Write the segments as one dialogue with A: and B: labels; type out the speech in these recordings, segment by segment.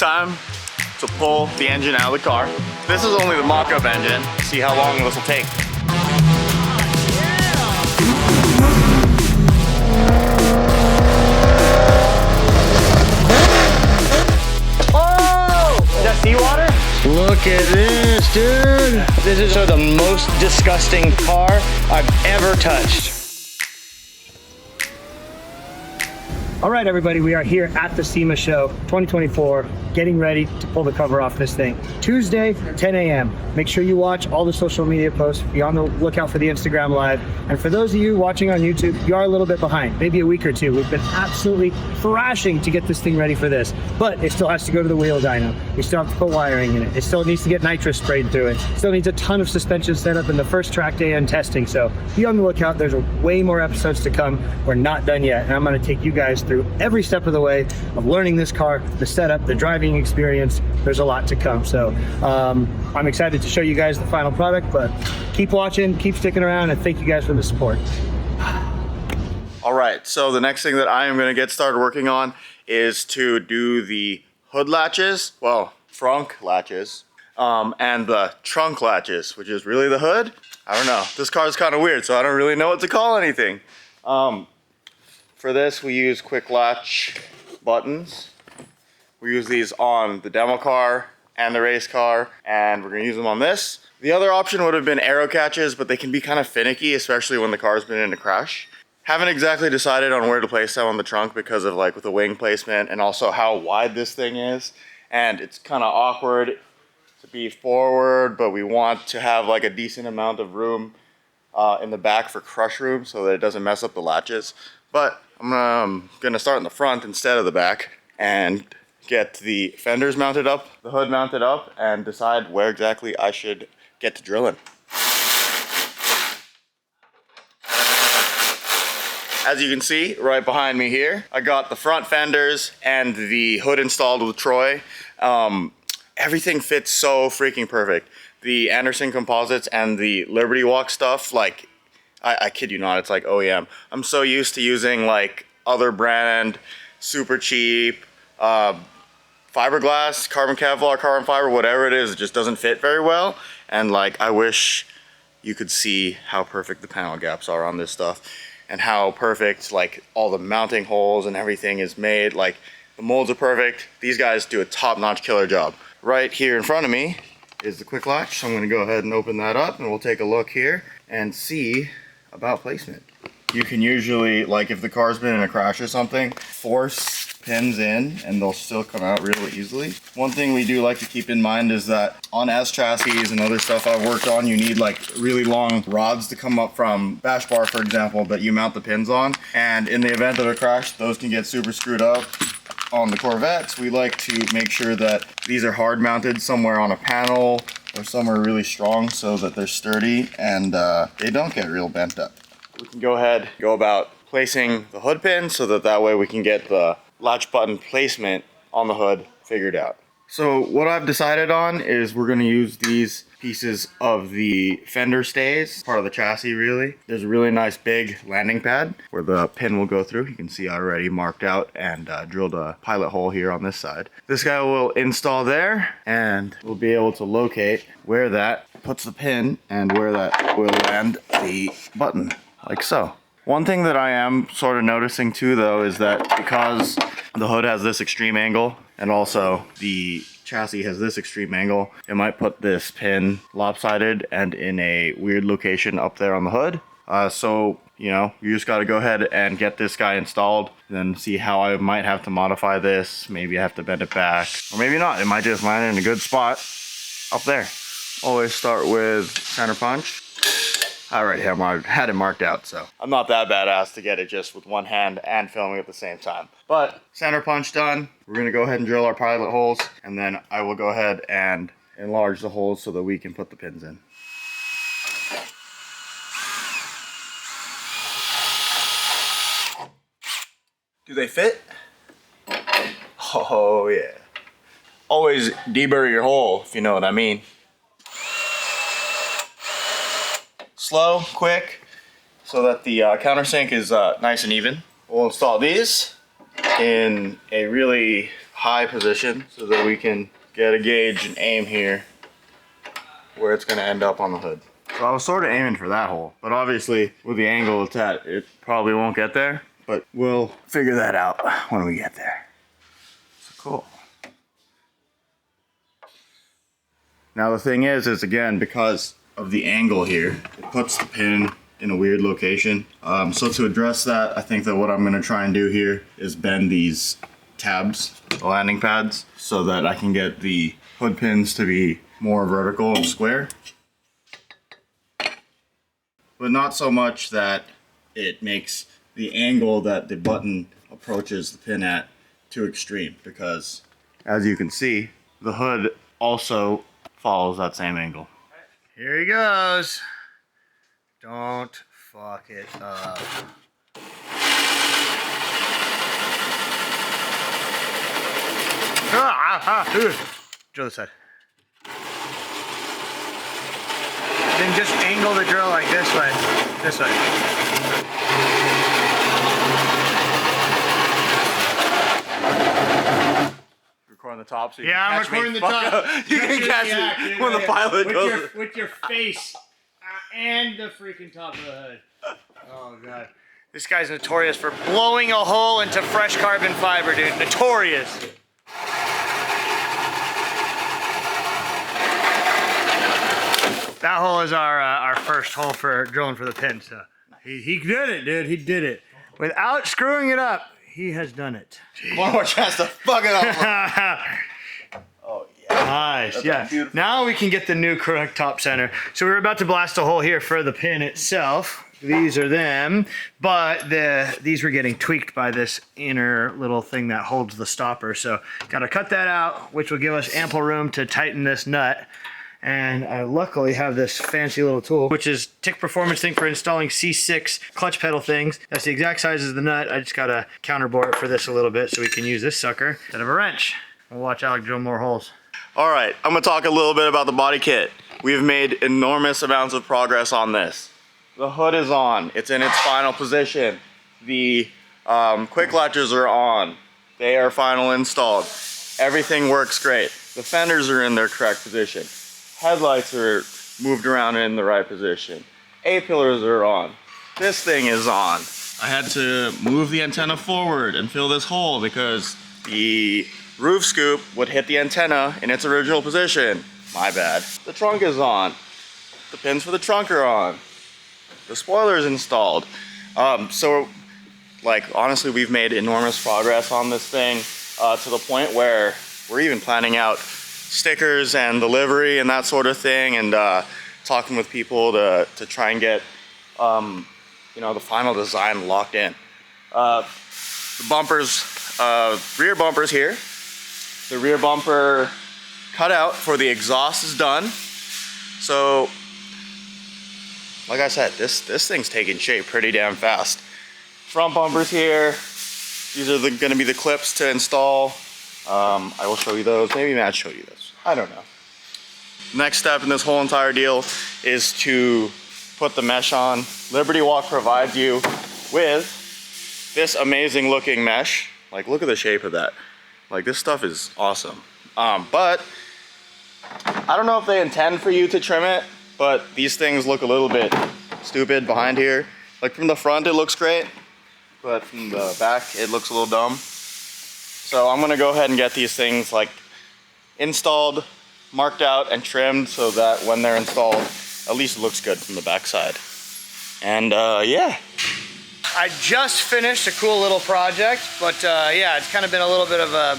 A: time to pull the engine out of the car. This is only the mock-up engine. See how long this will take. Oh! Is that seawater? Look at this, dude. This is the most disgusting car I've ever touched.
B: All right, everybody, we are here at the SEMA Show 2024, getting ready to pull the cover off this thing. Tuesday, 10 a.m. Make sure you watch all the social media posts. Be on the lookout for the Instagram Live. And for those of you watching on YouTube, you are a little bit behind, maybe a week or two. We've been absolutely thrashing to get this thing ready for this, but it still has to go to the wheel dyno. We still have to put wiring in it. It still needs to get nitrous sprayed through it. Still needs a ton of suspension setup in the first track day and testing. So be on the lookout. There's way more episodes to come. We're not done yet. And I'm going to take you guys through every step of the way of learning this car, the setup, the driving experience. There's a lot to come. So I'm excited to show you guys the final product, but keep watching, keep sticking around, and thank you guys for the support.
A: All right, so the next thing that I am gonna get started working on is to do the hood latches, well, trunk latches, and the trunk latches, which is really the hood. I don't know, this car is kind of weird, so I don't really know what to call anything. For this, we use quick latch buttons. We use these on the demo car and the race car, and we're gonna use them on this. The other option would have been arrow catches, but they can be kind of finicky, especially when the car's been in a crash. Haven't exactly decided on where to place them on the trunk because of like with the wing placement and also how wide this thing is. And it's kind of awkward to be forward, but we want to have like a decent amount of room in the back for crush room so that it doesn't mess up the latches. But I'm gonna start in the front instead of the back and get the fenders mounted up, the hood mounted up, and decide where exactly I should get to drilling. As you can see right behind me here, I got the front fenders and the hood installed with Troy. Everything fits so freaking perfect. The Anderson composites and the Liberty Walk stuff, like, I kid you not, it's like OEM. I'm so used to using like other brand, super cheap, fiberglass, carbon Kevlar, carbon fiber, whatever it is, it just doesn't fit very well. And like, I wish you could see how perfect the panel gaps are on this stuff and how perfect like all the mounting holes and everything is made. Like the molds are perfect. These guys do a top-notch killer job. Right here in front of me is the quick latch. So I'm gonna go ahead and open that up and we'll take a look here and see about placement. You can usually, like if the car's been in a crash or something, force pins in and they'll still come out real easily. One thing we do like to keep in mind is that on S chassis and other stuff I've worked on, you need like really long rods to come up from bash bar, for example, that you mount the pins on. And in the event of a crash, those can get super screwed up. On the Corvettes, we like to make sure that these are hard mounted somewhere on a panel or somewhere really strong so that they're sturdy and they don't get real bent up. We can go ahead, go about placing the hood pin so that way we can get the latch button placement on the hood figured out. So what I've decided on is we're gonna use these pieces of the fender stays, part of the chassis really. There's a really nice big landing pad where the pin will go through. You can see I already marked out and drilled a pilot hole here on this side. This guy will install there and we'll be able to locate where that puts the pin and where that will land the button, like so. One thing that I am sort of noticing too though is that because the hood has this extreme angle and also the chassis has this extreme angle, it might put this pin lopsided and in a weird location up there on the hood. So, you know, you just got to go ahead and get this guy installed, then see how I might have to modify this. Maybe I have to bend it back, or maybe not. It might just land in a good spot up there. Always start with center punch. I already had it marked out, so I'm not that badass to get it just with one hand and filming at the same time. But center punch done. We're gonna go ahead and drill our pilot holes, and then I will go ahead and enlarge the holes so that we can put the pins in. Do they fit? Oh yeah. Always deburr your hole, if you know what I mean. Slow, quick, so that the countersink is nice and even. We'll install these in a really high position so that we can get a gauge and aim here where it's going to end up on the hood. So I was sort of aiming for that hole, but obviously with the angle it's at, it probably won't get there, but we'll figure that out when we get there. So cool. Now the thing is again, because of the angle here, it puts the pin in a weird location. So to address that, I think that what I'm gonna try and do here is bend these tabs, the landing pads, so that I can get the hood pins to be more vertical and square. But not so much that it makes the angle that the button approaches the pin at too extreme, because as you can see, the hood also follows that same angle. Here he goes. Don't fuck it up. Drill this side. Then just angle the drill like this way. This way. Recording the top so you
B: yeah,
A: can
B: I'm
A: catch
B: recording
A: me.
B: the top.
A: You can catch me when the pilot goes.
B: With your face and the freaking top of the hood. Oh god. This guy's notorious for blowing a hole into fresh carbon fiber, dude. Notorious. That hole is our first hole for drilling for the pin. So he did it, dude. He did it without screwing it up. He has done it.
A: One more chance to fuck it up. Oh yeah.
B: Nice.
A: That's
B: yeah.
A: beautiful.
B: Now we can get the new correct top center. So we're about to blast a hole here for the pin itself. These are them, but these were getting tweaked by this inner little thing that holds the stopper. So gotta cut that out, which will give us ample room to tighten this nut. And I luckily have this fancy little tool, which is TIC Performance thing for installing C6 clutch pedal things. That's the exact size as the nut. I just gotta counterbore it for this a little bit so we can use this sucker instead of a wrench. We'll watch Alec drill more holes.
A: All right, I'm gonna talk a little bit about the body kit. We've made enormous amounts of progress on this. The hood is on, it's in its final position. The quick latches are on. They are final installed. Everything works great. The fenders are in their correct position. Headlights are moved around in the right position. A-pillars are on. This thing is on. I had to move the antenna forward and fill this hole because the roof scoop would hit the antenna in its original position. My bad. The trunk is on. The pins for the trunk are on. The spoiler is installed. So, like, honestly, we've made enormous progress on this thing to the point where we're even planning out stickers and the livery and that sort of thing, and talking with people to try and get you know, the final design locked in. The bumpers, rear bumpers here. The rear bumper cutout for the exhaust is done. So, like I said, this thing's taking shape pretty damn fast. Front bumpers here. These are gonna be the clips to install. I will show you those. Maybe Matt show you this. I don't know. Next step in this whole entire deal is to put the mesh on. Liberty Walk provides you with this amazing looking mesh. Like, look at the shape of that. Like, this stuff is awesome. But I don't know if they intend for you to trim it, but these things look a little bit stupid behind here. Like, from the front it looks great, but from the back it looks a little dumb. So I'm gonna go ahead and get these things like installed, marked out, and trimmed so that when they're installed, at least it looks good from the back side. And yeah. I just finished a cool little project, but yeah, it's kind of been a little bit of a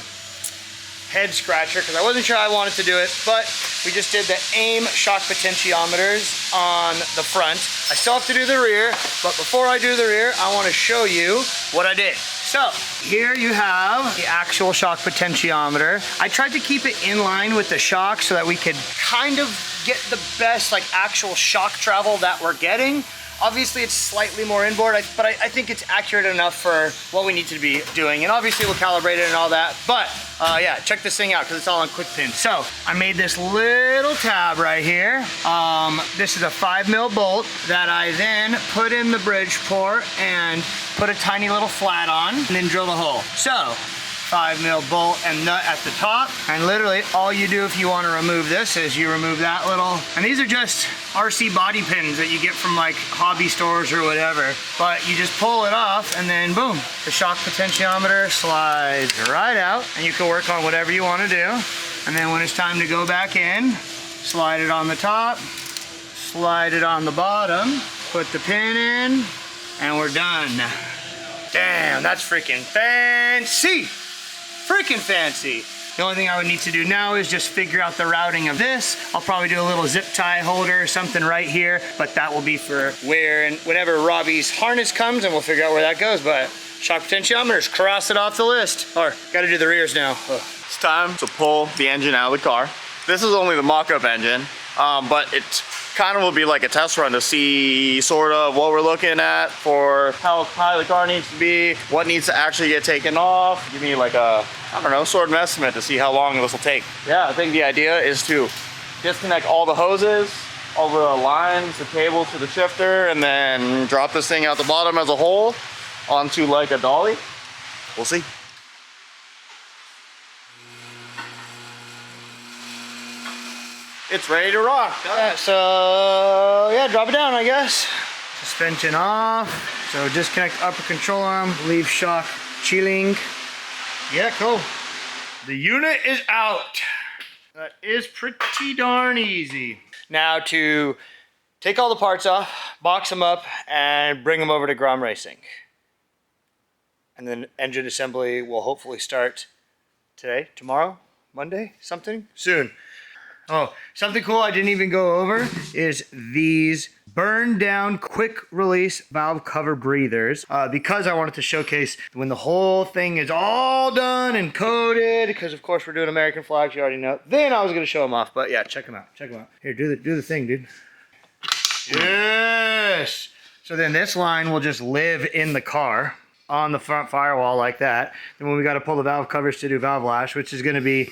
A: head scratcher because I wasn't sure I wanted to do it, but we just did the AIM shock potentiometers on the front. I still have to do the rear, but before I do the rear, I want to show you what I did. So here you have the actual shock potentiometer. I tried to keep it in line with the shock so that we could kind of get the best like actual shock travel that we're getting. Obviously it's slightly more inboard, but I think it's accurate enough for what we need to be doing. And obviously we'll calibrate it and all that. But yeah, check this thing out because it's all on quick pin. So I made this little tab right here. This is a 5mm bolt that I then put in the bridge port and put a tiny little flat on and then drill the hole. So
B: 5mm bolt and nut at the top. And literally all you do if you want to remove this is you remove that little, and these are just RC body pins that you get from like hobby stores or whatever, but you just pull it off and then boom, the shock potentiometer slides right out and you can work on whatever you want to do. And then when it's time to go back in, slide it on the top, slide it on the bottom, put the pin in, and we're done. Damn, that's freaking fancy. Freaking fancy. The only thing I would need to do now is just figure out the routing of this. I'll probably do a little zip tie holder or something right here, but that will be for where and whenever Robbie's harness comes, and we'll figure out where that goes. But shock potentiometers, cross it off the list. Or gotta do the rears now. Ugh.
A: It's time to pull the engine out of the car. This is only the mock-up engine, but it's kind of will be like a test run to see sort of what we're looking at for how high the car needs to be, what needs to actually get taken off. Give me like a, I don't know, sort of an estimate to see how long this will take. Yeah, I think the idea is to disconnect all the hoses, all the lines, the cable to the shifter, and then drop this thing out the bottom as a whole onto like a dolly. We'll see. It's ready to rock. Yeah, so yeah, drop it down, I guess. Suspension off. So disconnect upper control arm, leave shock chilling. Yeah, cool. The unit is out. That is pretty darn easy. Now to take all the parts off, box them up, and bring them over to Gromm Racing. And then engine assembly will hopefully start today, tomorrow, Monday, something soon. Oh, something cool I didn't even go over is these burn down quick release valve cover breathers, because I wanted to showcase when the whole thing is all done and coated, because of course we're doing American flags, you already know. Then I was going to show them off, but yeah, check them out. Check them out. Here, do the thing, dude. Yes. So then this line will just live in the car on the front firewall like that. Then when we got to pull the valve covers to do valve lash, which is going to be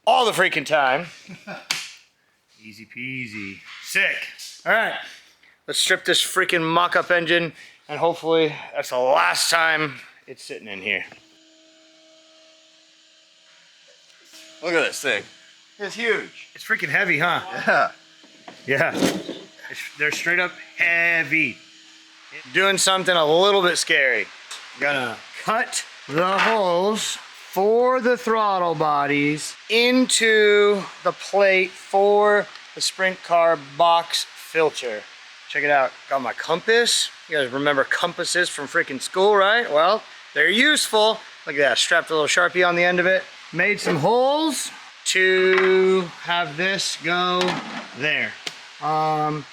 A: all the freaking time. Easy peasy. Sick. All right, let's strip this freaking mock-up engine, and hopefully that's the last time it's sitting in here. Look at this thing. It's huge.
B: It's freaking heavy, huh?
A: Yeah.
B: Yeah. They're straight up heavy. Doing something a little bit scary. Gonna cut the holes for the throttle bodies into the plate for the sprint car box filter. Check it out. Got my compass. You guys remember compasses from freaking school, right? Well, they're useful. Look at that. Strapped a little Sharpie on the end of it. Made some holes to have this go there. I'm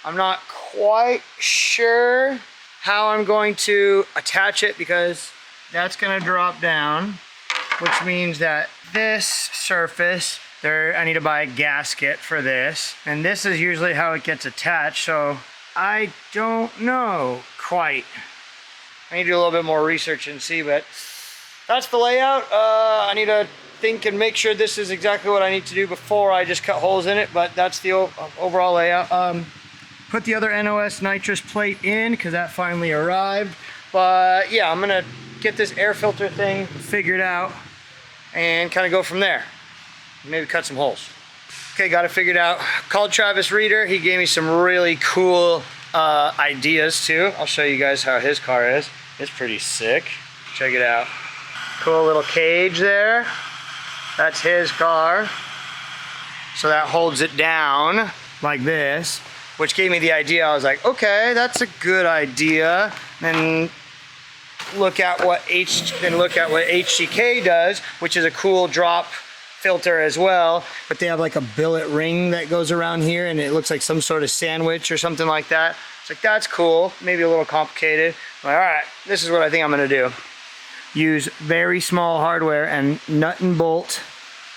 B: not quite sure how I'm going to attach it because that's gonna drop down, which means that this surface, I need to buy a gasket for this. And this is usually how it gets attached, so I don't know quite. I need to do a little bit more research and see, but that's the layout. I need to think and make sure this is exactly what I need to do before I just cut holes in it, but that's the overall layout. Put the other NOS nitrous plate in because that finally arrived. But yeah, I'm gonna get this air filter thing figured out and kind of go from there. Maybe cut some holes. Okay, got it figured out. Called Travis Reeder. He gave me some really cool ideas too. I'll show you guys how his car is. It's pretty sick. Check it out. Cool little cage there. That's his car. So that holds it down like this, which gave me the idea. I was like, okay, that's a good idea. Then look at what HCK does, which is a cool drop filter as well. But they have like a billet ring that goes around here, and it looks like some sort of sandwich or something like that. It's like, that's cool. Maybe a little complicated. I'm like, all right, this is what I think I'm gonna do. Use very small hardware and nut and bolt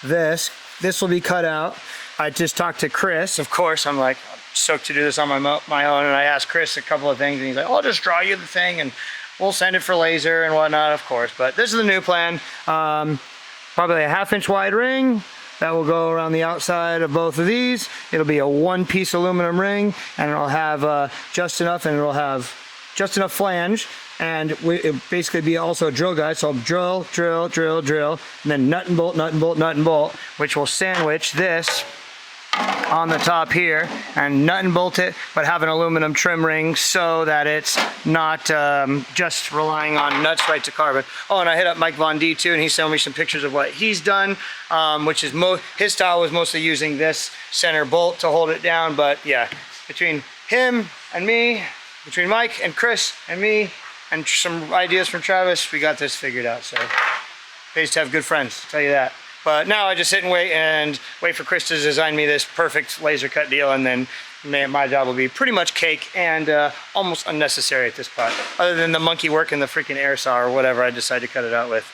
B: this. This will be cut out. I just talked to Chris. Of course, I'm like, I'm stoked to do this on my own, and I asked Chris a couple of things, and he's like, I'll just draw you the thing, and we'll send it for laser and whatnot, of course. But this is the new plan. Probably a 1/2-inch wide ring that will go around the outside of both of these. It'll be a one-piece aluminum ring, and it'll have just enough, and it'll have just enough flange, and it basically be also a drill guide. So drill, drill, drill, drill, and then nut and bolt, nut and bolt, nut and bolt, which will sandwich this on the top here and nut and bolt it, but have an aluminum trim ring so that it's not just relying on nuts right to carbon. Oh, and I hit up Mike Von D too, and he sent me some pictures of what he's done, which is his style was mostly using this center bolt to hold it down. But yeah, between him and me, between Mike and Chris and me, and some ideas from Travis, we got this figured out. So pays to have good friends, I'll tell you that. But now I just sit and wait for Chris to design me this perfect laser cut deal, and then my job will be pretty much cake and almost unnecessary at this point, other than the monkey work and the freaking air saw or whatever I decide to cut it out with.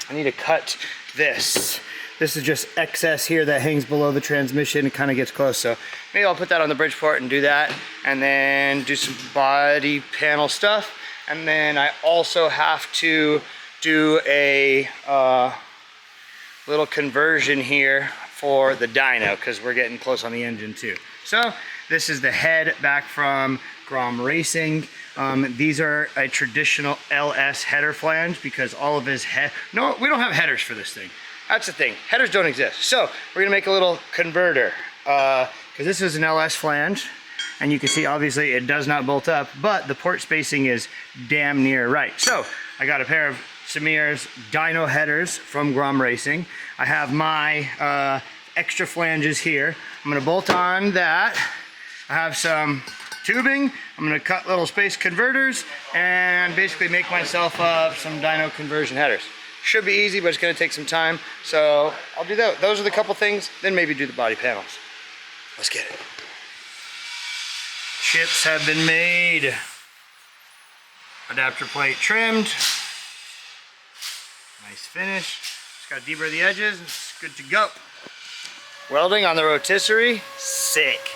B: I need to cut this. This is just excess here that hangs below the transmission. It kind of gets close, so maybe I'll put that on the Bridgeport and do that, and then do some body panel stuff. And then I also have to do a little conversion here for the dyno, because we're getting close on the engine too. So this is the head back from Gromm Racing. These are a traditional LS header flange, because all of his no, we don't have headers for this thing. That's the thing, headers don't exist. So we're gonna make a little converter, because this is an LS flange, and you can see obviously it does not bolt up, but the port spacing is damn near right. So I got a pair of Samir's dyno headers from Gromm Racing. I have my extra flanges here. I'm gonna bolt on that. I have some tubing. I'm gonna cut little space converters and basically make myself some dyno conversion headers. Should be easy, but it's gonna take some time. So I'll do that. Those are the couple things, then maybe do the body panels. Let's get it. Chips have been made. Adapter plate trimmed. Nice finish. Just gotta deburr the edges, it's good to go. Welding on the rotisserie, sick.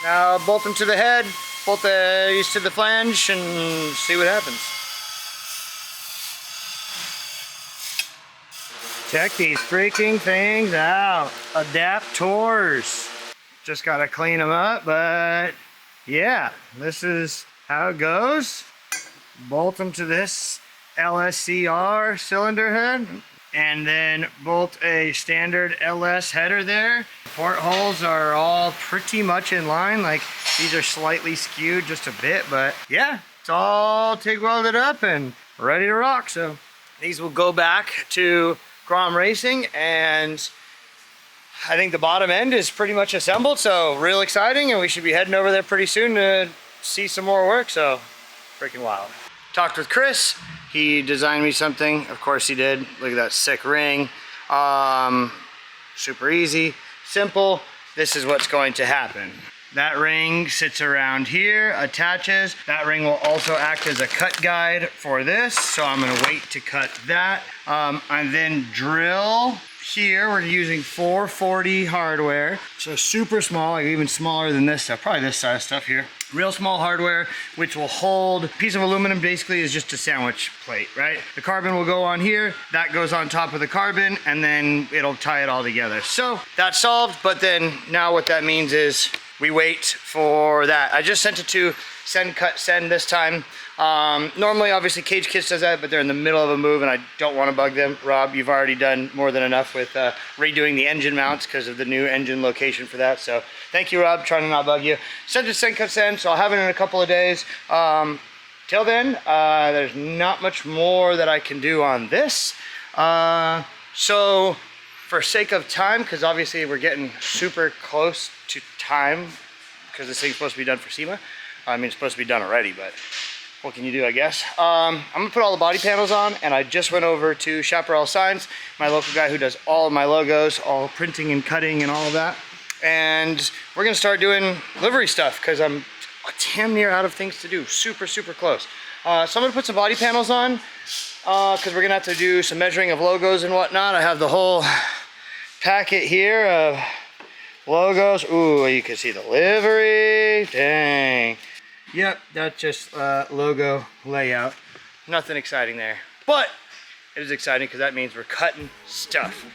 B: Now bolt them to the head, bolt these to the flange, and see what happens. Check these freaking things out. Adaptors. Just gotta clean them up, but yeah, this is how it goes. Bolt them to this LSCR cylinder head, and then bolt a standard LS header there. The port holes are all pretty much in line, like these are slightly skewed just a bit, but yeah, it's all TIG welded up and ready to rock. So these will go back to Gromm Racing, and I think the bottom end is pretty much assembled, so real exciting, and we should be heading over there pretty soon to see some more work, so freaking wild. Talked with Chris. He designed me something. Of course he did. Look at that sick ring. Super easy, simple. This is what's going to happen. That ring sits around here, attaches. That ring will also act as a cut guide for this, so I'm gonna wait to cut that. And then drill here. We're using 440 hardware, so super small, like even smaller than this stuff, probably this size stuff here. Real small hardware, which will hold a piece of aluminum. Basically is just a sandwich plate, right? The carbon will go on here, that goes on top of the carbon, and then it'll tie it all together. So that's solved, but then now what that means is we wait for that. I just sent it to Send Cut Send this time. Normally, obviously, Cage Kits does that, but they're in the middle of a move, and I don't want to bug them. Rob, you've already done more than enough with redoing the engine mounts because of the new engine location for that. So thank you, Rob, trying to not bug you. Sent to Send Cut Send, so I'll have it in a couple of days. Till then, there's not much more that I can do on this. So for sake of time, because obviously we're getting super close to time, because this thing's supposed to be done for SEMA. I mean, it's supposed to be done already, but what can you do, I guess? I'm gonna put all the body panels on, and I just went over to Chaparral Signs, my local guy who does all of my logos, all printing and cutting and all of that. And we're gonna start doing livery stuff, because I'm damn near out of things to do, super, super close. So I'm gonna put some body panels on, because we're gonna have to do some measuring of logos and whatnot. I have the whole packet here of logos. Ooh, you can see the livery, dang. Yep, that's just logo layout. Nothing exciting there. But it is exciting because that means we're cutting stuff.